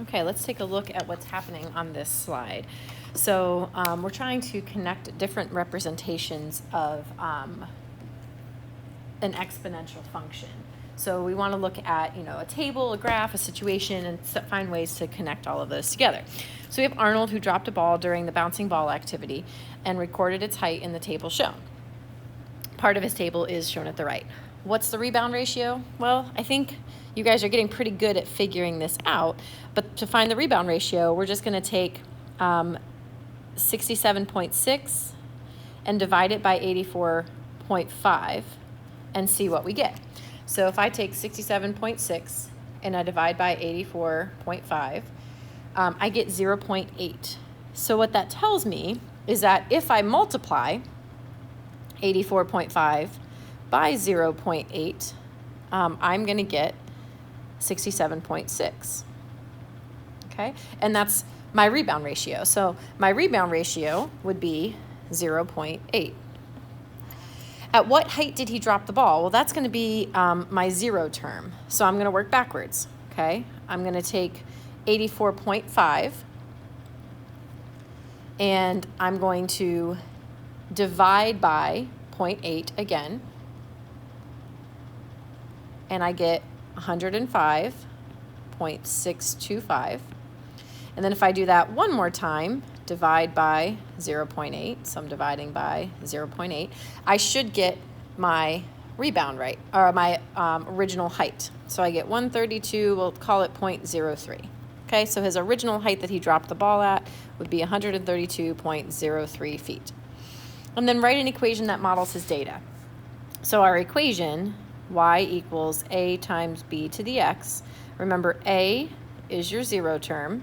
Okay, let's take a look at what's happening on this slide. So we're trying to connect different representations of an exponential function. So we want to look at, a table, a graph, a situation, and find ways to connect all of those together. So we have Arnold, who dropped a ball during the bouncing ball activity and recorded its height in the table shown. Part of his table is shown at the right. What's the rebound ratio? Well, I think you guys are getting pretty good at figuring this out, but to find the rebound ratio, we're just going to take 67.6 and divide it by 84.5 and see what we get. So if I take 67.6 and I divide by 84.5, I get 0.8. So what that tells me is that if I multiply 84.5 by 0.8, I'm going to get 67.6. Okay, and that's my rebound ratio. So my rebound ratio would be 0.8. At what height did he drop the ball? Well, that's going to be my zero term. So I'm going to work backwards. Okay, I'm going to take 84.5 and I'm going to divide by 0.8 again, and I get 105.625. And then if I do that one more time, divide by 0.8, so I'm dividing by 0.8, I should get my rebound rate, or my original height. So I get 132, we'll call it 0.03. Okay, so his original height that he dropped the ball at would be 132.03 feet. And then write an equation that models his data. So our equation, y equals a times b to the x. Remember, a is your zero term,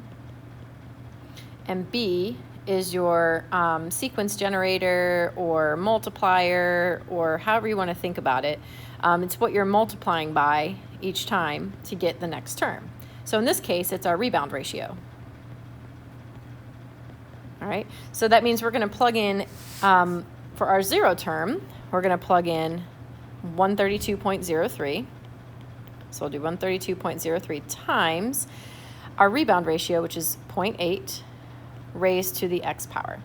and b is your sequence generator or multiplier, or however you want to think about it. It's what you're multiplying by each time to get the next term. So in this case, it's our rebound ratio. All right, so that means we're going to plug in, for our zero term, we're going to plug in 132.03. So we'll do 132.03 times our rebound ratio, which is 0.8 raised to the x power.